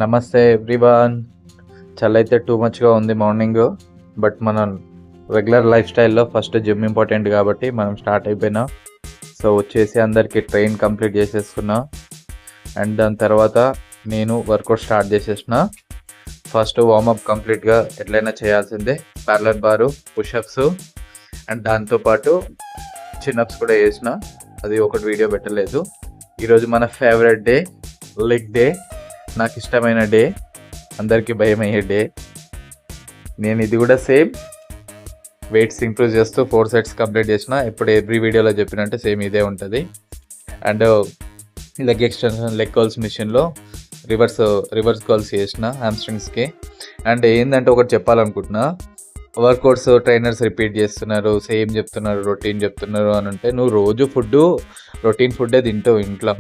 నమస్తే ఎవ్రీవన్. చలి అయితే టూ మచ్గా ఉంది మార్నింగ్. బట్ మనం రెగ్యులర్ లైఫ్ స్టైల్లో ఫస్ట్ జిమ్ ఇంపార్టెంట్ కాబట్టి మనం స్టార్ట్ అయిపోయినా. సో వచ్చేసి అందరికీ ట్రైన్ కంప్లీట్ చేసేసుకున్నా. అండ్ దాని తర్వాత నేను వర్కౌట్ స్టార్ట్ చేసేసిన. ఫస్ట్ వార్మప్ కంప్లీట్గా ఎట్లయినా చేయాల్సిందే. ప్యారలల్ బారు, పుషప్స్ అండ్ దాంతోపాటు చిన్నప్స్ కూడా వేసిన. అది ఒకటి వీడియో పెట్టలేదు. ఈరోజు మన ఫేవరెట్ డే, లెగ్ డే. నాకు ఇష్టమైన డే, అందరికీ భయం అయ్యే డే. నేను ఇది కూడా సేమ్ వెయిట్స్ ఇంప్రూవ్ చేస్తూ 4 సెట్స్ కంప్లీట్ చేసిన. ఇప్పుడు ఎవ్రీ వీడియోలో చెప్పినట్టు సేమ్ ఇదే ఉంటుంది. And leg extension, leg curls మిషన్లో రివర్స్ కర్ల్స్ చేసిన హ్యామ్స్ట్రింగ్స్కి. అండ్ ఏంటంటే ఒకటి చెప్పాలనుకుంటున్నా, వర్కౌట్స్ ట్రైనర్స్ రిపీట్ చేస్తున్నారు, సేమ్ చెప్తున్నారు, రొటీన్ చెప్తున్నారు అని అంటే నువ్వు రోజు రొటీన్ ఫుడ్డే తింటావు ఇంట్లో.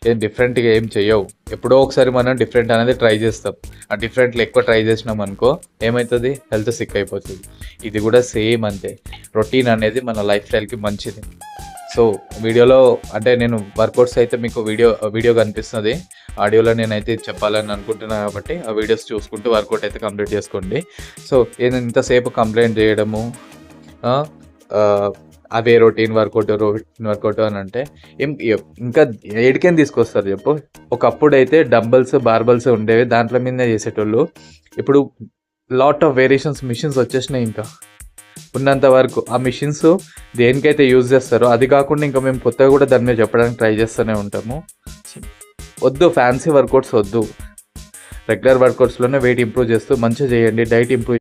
ఏం డిఫరెంట్గా ఏం చెయ్యవు. ఎప్పుడో ఒకసారి మనం డిఫరెంట్ అనేది ట్రై చేస్తాం. ఆ డిఫరెంట్లో ఎక్కువ ట్రై చేసినాం అనుకో ఏమవుతుంది, హెల్త్ సిక్ అయిపోతుంది. ఇది కూడా సేమ్ అంతే. రొటీన్ అనేది మన లైఫ్ స్టైల్కి మంచిది. సో వీడియోలో అంటే నేను వర్కౌట్స్ అయితే మీకు వీడియో కనిపిస్తుంది. ఆడియోలో నేనైతే చెప్పాలని అనుకుంటున్నాను కాబట్టి ఆ వీడియోస్ చూసుకుంటూ వర్కౌట్ అయితే కంప్లీట్ చేసుకోండి. సో నేను ఇంతసేపు కంప్లైంట్ చేయడము, అవే రొటీన్ వర్కౌట్ అని అంటే ఇంకా ఏడికేం తీసుకొస్తారు చెప్పు. ఒకప్పుడు అయితే డంబల్స్, బార్బల్స్ ఉండేవి, దాంట్లో మీదనే చేసేటోళ్ళు. ఇప్పుడు లాట్ ఆఫ్ వేరియేషన్స్ మిషన్స్ వచ్చేసినాయి. ఇంకా ఉన్నంత వరకు ఆ మిషన్స్ దేనికైతే యూజ్ చేస్తారో అది కాకుండా ఇంకా మేము కొత్తగా కూడా దాని మీద చెప్పడానికి ట్రై చేస్తూనే ఉంటాము. వద్దు ఫ్యాన్సీ వర్కౌట్స్ వద్దు. రెగ్యులర్ వర్కౌట్స్లోనే వెయిట్ ఇంప్రూవ్ చేస్తూ మంచిగా చేయండి, డైట్ ఇంప్రూవ్